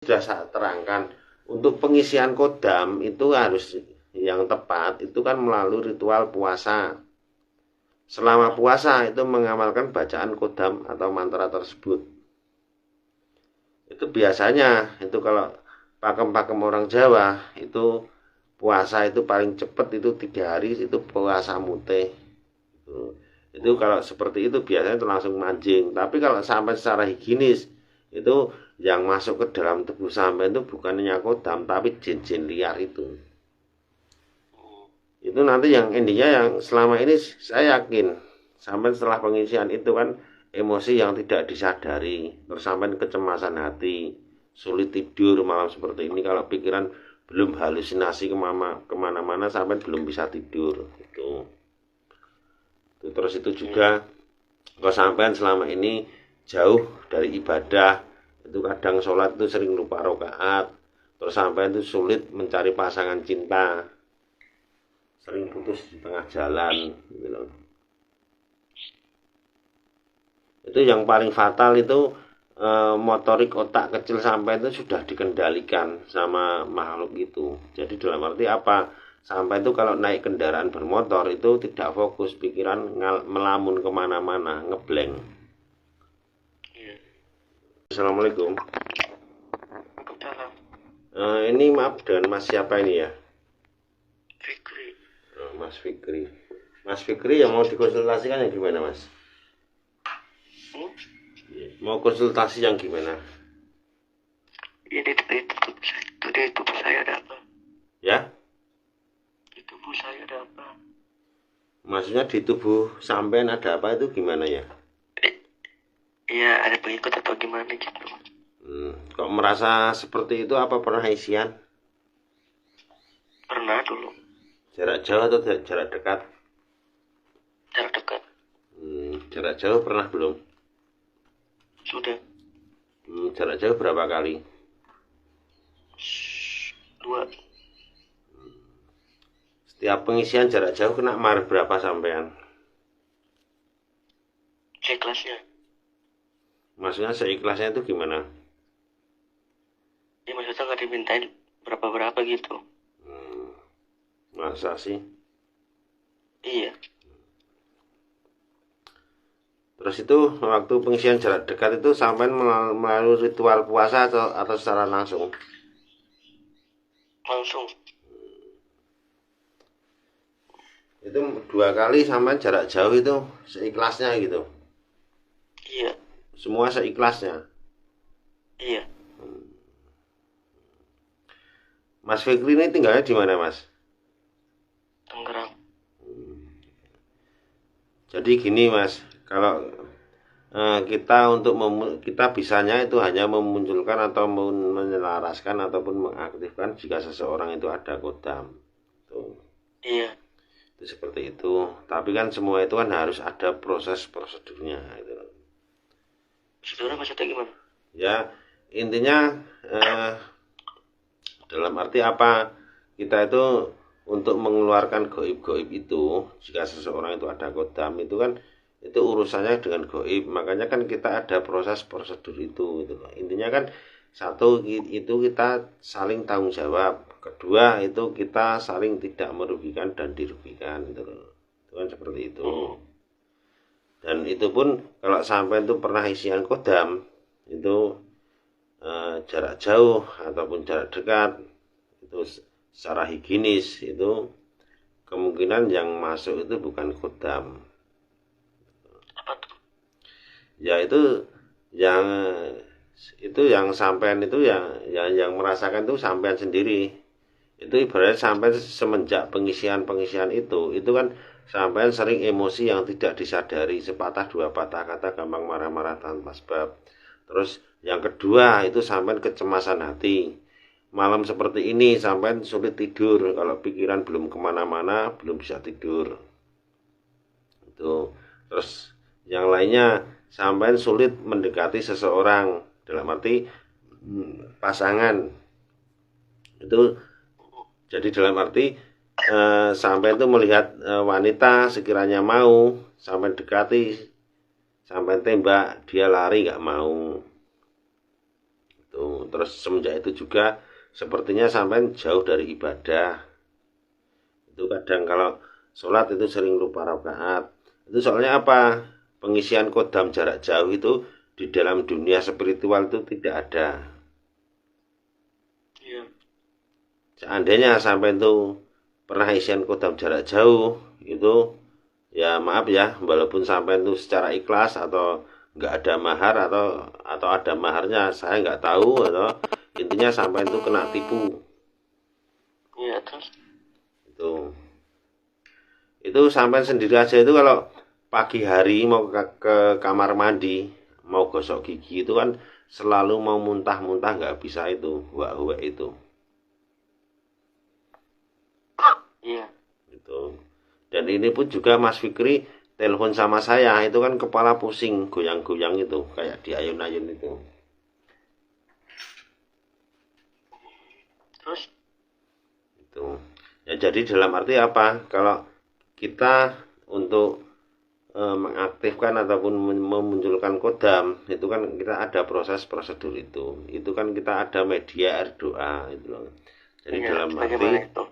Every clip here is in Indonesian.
sudah saya terangkan, untuk pengisian kodam itu harus yang tepat itu kan melalui ritual puasa. Selama puasa itu mengamalkan bacaan kodam atau mantra tersebut. Itu biasanya itu kalau pakem-pakem orang Jawa itu puasa itu paling cepat itu 3 hari itu puasa mute. Itu kalau seperti itu biasanya itu langsung mancing. Tapi kalau sampai secara higienis itu yang masuk ke dalam tubuh sampai itu bukannya kodam tapi jin-jin liar itu. Itu nanti yang intinya yang selama ini saya yakin sampai setelah pengisian itu kan emosi yang tidak disadari, terus sampai kecemasan hati, sulit tidur malam seperti ini kalau pikiran belum halusinasi kemana-mana sampai belum bisa tidur itu. Terus itu juga kalau sampean selama ini jauh dari ibadah, itu kadang sholat itu sering lupa rakaat, terus sampean itu sulit mencari pasangan cinta, sering putus di tengah jalan gitu loh. Itu yang paling fatal itu motorik otak kecil sampai itu sudah dikendalikan sama makhluk itu. Jadi dalam arti apa? Sampai itu kalau naik kendaraan bermotor itu tidak fokus, pikiran melamun kemana-mana, ngeblank. Assalamualaikum. Ini maaf dengan Mas siapa ini ya? Fikri. Mas Fikri. Mas Fikri yang mau dikonsultasikan yang gimana Mas? Mau konsultasi yang gimana? Ini di tubuh saya ada apa? Ya? Di tubuh saya ada apa? Maksudnya di tubuh sampean ada apa itu gimana ya? Iya, ada pengikut atau gimana gitu. Kok merasa seperti itu apa pernah isian? Pernah dulu. Jarak jauh atau jarak dekat? Jarak dekat. Jarak jauh pernah belum? Sudah. Jarak jauh berapa kali? 2. Setiap pengisian jarak jauh kena mar berapa sampean? Seikhlasnya. Maksudnya seikhlasnya itu gimana? Ya maksudnya nggak dimintain berapa-berapa gitu. Masa sih? Iya. Terus itu waktu pengisian jarak dekat itu sampean melalui ritual puasa atau secara langsung? Langsung. Itu 2 kali sampean jarak jauh itu seikhlasnya gitu? Iya. Semua seikhlasnya? Iya. Mas Fikri ini tinggalnya di mana Mas? Tangerang. Jadi gini Mas, kalau kita kita bisanya itu hanya memunculkan atau menyelaraskan ataupun mengaktifkan jika seseorang itu ada kodam. Tuh. Iya. Itu seperti itu. Tapi kan semua itu kan harus ada proses prosedurnya itu. Saudara maksudnya gimana? Ya, intinya dalam arti apa? Kita itu untuk mengeluarkan goib-goib itu, jika seseorang itu ada kodam itu kan itu urusannya dengan goib, makanya kan kita ada proses prosedur itu gitu. Intinya kan satu itu kita saling tanggung jawab, kedua itu kita saling tidak merugikan dan dirugikan gitu. Itu kan seperti itu. Dan itu pun kalau sampai itu pernah isian kodam itu jarak jauh ataupun jarak dekat itu secara higienis itu kemungkinan yang masuk itu bukan kodam. Apa tuh? Ya itu yang sampean itu yang merasakan itu sampean sendiri. Itu ibaratnya sampean semenjak pengisian itu kan sampean sering emosi yang tidak disadari, sepatah dua patah kata, gampang marah-marah tanpa sebab. Terus yang kedua itu sampean kecemasan hati. Malam seperti ini sampean sulit tidur kalau pikiran belum kemana-mana, belum bisa tidur. Itu. Terus yang lainnya sampean sulit mendekati seseorang dalam arti pasangan. Itu jadi dalam arti sampai itu melihat wanita sekiranya mau sampai dekati, sampai tembak dia lari nggak mau. Tuh. Terus semenjak itu juga sepertinya sampai jauh dari ibadah. Itu kadang kalau sholat itu sering lupa rakaat. Itu soalnya apa? Pengisian kodam jarak jauh itu di dalam dunia spiritual itu tidak ada. Iya. Seandainya sampai itu pernah isian kodam jarak jauh, itu ya maaf ya, walaupun sampai itu secara ikhlas atau nggak ada mahar atau ada maharnya, saya nggak tahu, atau intinya sampai itu kena tipu. Iya, terus Itu sampai sendiri aja itu kalau pagi hari mau ke kamar mandi, mau gosok gigi itu kan selalu mau muntah-muntah, nggak bisa itu, wak-wak itu. iya. Gitu. Dan ini pun juga Mas Fikri telepon sama saya, itu kan kepala pusing, goyang-goyang itu, kayak diayun-ayun itu. Terus Itu. Ya jadi dalam arti apa? Kalau kita untuk mengaktifkan ataupun memunculkan kodam, itu kan kita ada proses prosedur itu kan kita ada media air doa itu loh. Jadi iya, dalam bagaimana arti itu?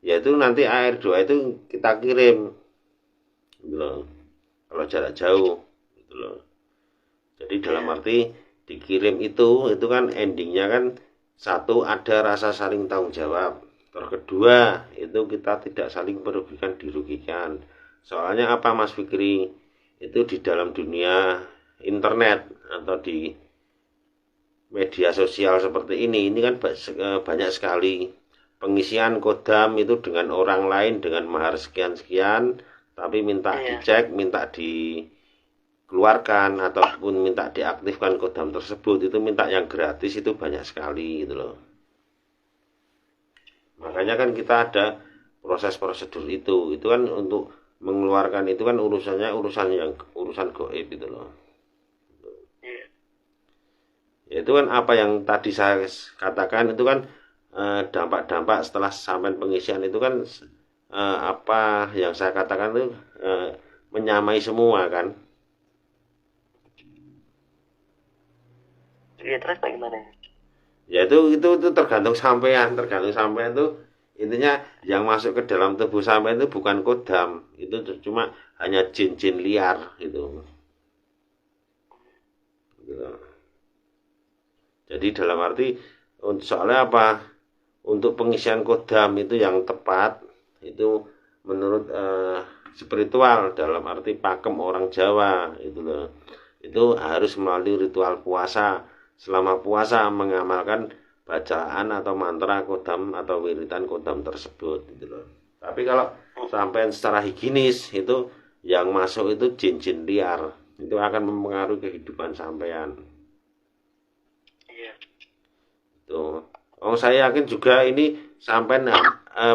yaitu nanti air doa itu kita kirim gitu loh, kalau jarak jauh gitu loh. Jadi dalam Iya. arti dikirim itu kan endingnya kan satu, ada rasa saling tanggung jawab. Terus kedua, itu kita tidak saling merugikan dirugikan. Soalnya apa Mas Fikri? Itu di dalam dunia internet atau di media sosial seperti ini kan banyak sekali pengisian kodam itu dengan orang lain dengan mahar sekian-sekian, tapi minta Iya. dicek, minta dikeluarkan ataupun minta diaktifkan kodam tersebut, itu minta yang gratis itu banyak sekali gitu loh. Makanya kan kita ada proses prosedur itu kan untuk mengeluarkan itu kan urusan goib gitu loh. Iya. Ya, itu kan apa yang tadi saya katakan itu kan dampak-dampak setelah sampai pengisian itu kan apa yang saya katakan itu menyamai semua kan. Iya, terus bagaimana? Ya itu tergantung sampean itu intinya yang masuk ke dalam tubuh sampean itu bukan kodam, itu cuma hanya jin-jin liar gitu. Gitu. Jadi dalam arti soalnya apa? Untuk pengisian kodam itu yang tepat itu menurut spiritual dalam arti pakem orang Jawa itu loh. Itu harus melalui ritual puasa. Selama puasa mengamalkan bacaan atau mantra kodam atau wiritan kodam tersebut gitu loh. Tapi kalau sampai secara higienis itu yang masuk itu jin-jin liar, itu akan mempengaruhi kehidupan sampean. Iya. Tuh. Oh, saya yakin juga ini sampai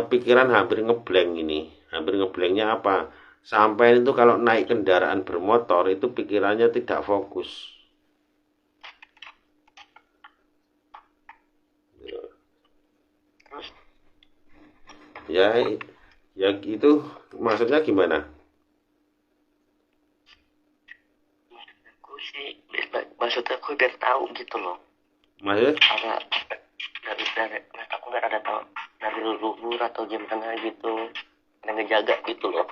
pikiran hampir ngeblank ini. Hampir ngeblanknya apa? Sampai itu kalau naik kendaraan bermotor itu pikirannya tidak fokus. Terus Ya, ya itu maksudnya gimana? aku sih, maksud aku biar tahu gitu loh. Maksudnya? Dari aku nggak ada tahu dari leluhur atau gimana gitu, ada ngejaga gitu loh.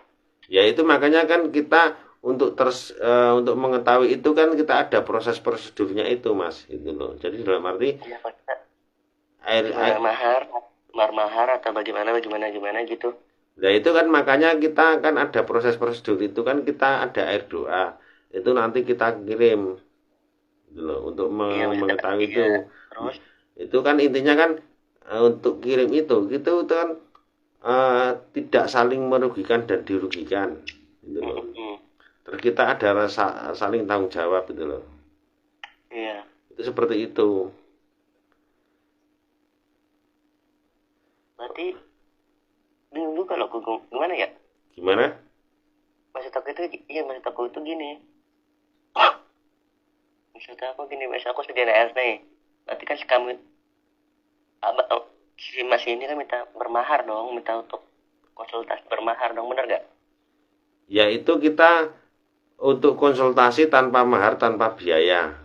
Ya itu makanya kan kita untuk mengetahui itu kan kita ada proses prosedurnya itu Mas, itu loh. Jadi dalam arti Iya, kita air, gimana air mahar atau bagaimana gitu. Nah itu kan makanya kita kan ada proses prosedur itu kan kita ada air doa. Itu nanti kita kirim gitu loh, untuk Iya, maksudnya mengetahui iya. itu. Terus Itu kan intinya kan untuk kirim itu kan tidak saling merugikan dan dirugikan gitu loh. Terus kita ada rasa saling tanggung jawab gitu loh. iya. Itu seperti itu. Berarti bingung juga kalau aku gimana ya? Gimana? Maksud aku itu gini. Maksud aku gini, maksud aku sediain ART nih. Berarti kan si kamu, si Mas ini kan minta bermahar dong, minta untuk konsultasi bermahar dong, bener gak? Ya itu kita untuk konsultasi tanpa mahar, tanpa biaya.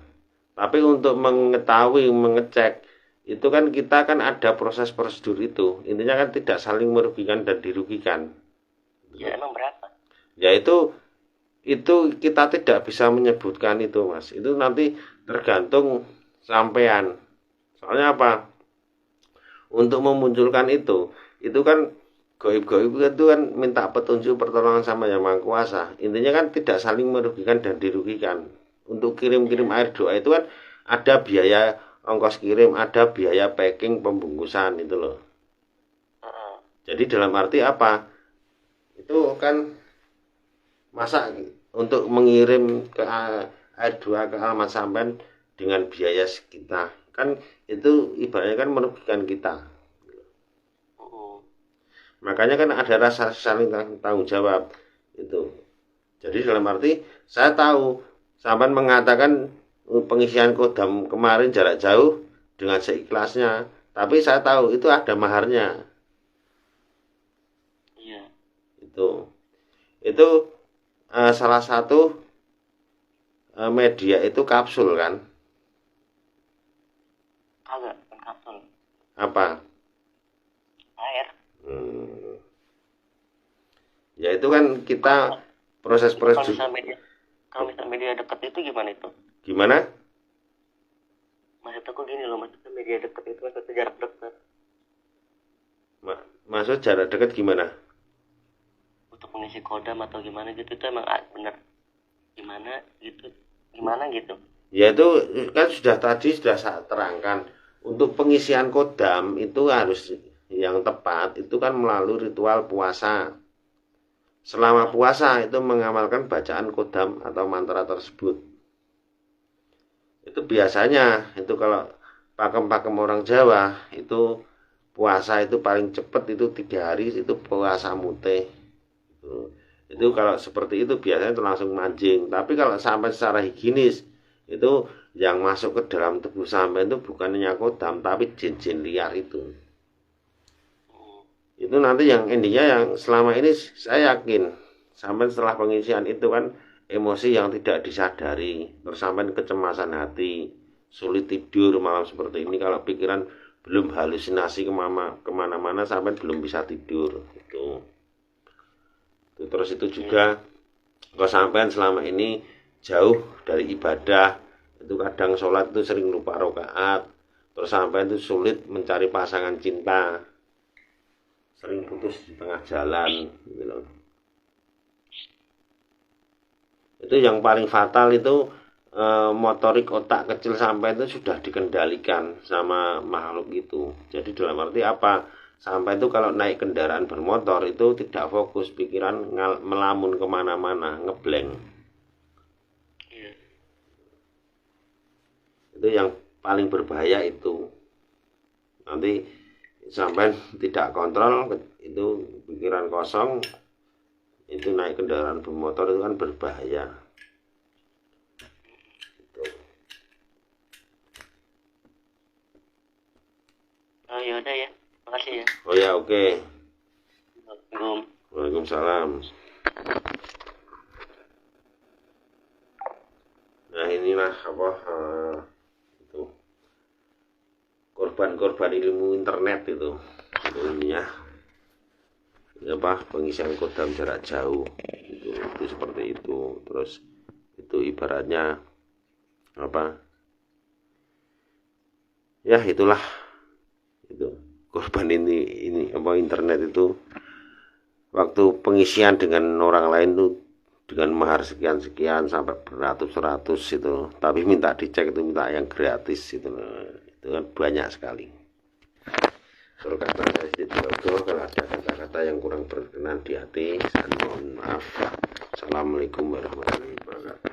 Tapi untuk mengetahui, mengecek itu kan kita kan ada proses prosedur itu. Intinya kan tidak saling merugikan dan dirugikan. Ya emang berapa? Ya itu kita tidak bisa menyebutkan itu, Mas. Itu nanti tergantung sampean. Soalnya apa? Untuk memunculkan itu kan goib-goib itu kan minta petunjuk pertolongan sama Yang Maha Kuasa. Intinya kan tidak saling merugikan dan dirugikan. Untuk kirim-kirim air doa itu kan ada biaya ongkos kirim, ada biaya packing, pembungkusan itu loh. Jadi dalam arti apa? Itu kan masa untuk mengirim ke air doa ke alamat sampean dengan biaya kita kan itu ibaratnya kan merugikan kita. Makanya kan ada rasa saling tanggung jawab itu. Jadi dalam arti saya tahu sampean mengatakan pengisian kodam kemarin jarak jauh dengan seikhlasnya, tapi saya tahu itu ada maharnya. Iya. Itu salah satu media itu kapsul kan? Kagak, kapsul. Apa? Air. Ya itu kan kita proses-proses. Kalau misalnya media dekat itu gimana itu? Gimana? Maksud aku gini loh, maksudnya media dekat itu maksudnya jarak dekat. Maksud jarak dekat gimana? Untuk mengisi kodam atau gimana gitu itu emang bener gimana gitu? Ya itu kan sudah saya terangkan. Untuk pengisian kodam itu harus yang tepat itu kan melalui ritual puasa. Selama puasa itu mengamalkan bacaan kodam atau mantra tersebut. Itu biasanya itu kalau pakem-pakem orang Jawa itu puasa itu paling cepat itu 3 hari itu puasa mutih. Itu kalau seperti itu biasanya itu langsung mancing. Tapi kalau sampai secara higienis itu yang masuk ke dalam tubuh sampai itu bukan hanya kodam tapi jin-jin liar itu. Itu nanti yang endingnya yang selama ini saya yakin sampai setelah pengisian itu kan emosi yang tidak disadari, terus sampai kecemasan hati, sulit tidur malam seperti ini kalau pikiran belum halusinasi kemana-mana sampai belum bisa tidur itu. Terus itu juga kalau sampean selama ini jauh dari ibadah itu kadang sholat itu sering lupa rakaat, terus sampean itu sulit mencari pasangan cinta, sering putus di tengah jalan gitu. Itu yang paling fatal itu motorik otak kecil sampai itu sudah dikendalikan sama makhluk itu. Jadi dalam arti apa? Sampai itu kalau naik kendaraan bermotor itu tidak fokus, pikiran melamun kemana-mana, ngeblank. Itu yang paling berbahaya itu. Nanti sampai tidak kontrol itu pikiran kosong, itu naik kendaraan bermotor itu kan berbahaya. Oh ya udah ya, makasih ya. Oh ya oke. Waalaikumsalam. Nah inilah apa itu korban-korban ilmu internet itu ininya apa pengisian kodam jarak jauh itu seperti itu. Terus itu ibaratnya apa ya itulah itu korban ini apa internet itu waktu pengisian dengan orang lain tuh dengan mahar sekian sampai beratus-ratus itu, tapi minta dicek itu minta yang gratis itu kan banyak sekali. Kalau kata saya sedikit kalau ada kata-kata yang kurang berkenan di hati saya mohon maaf. Assalamualaikum warahmatullahi wabarakatuh.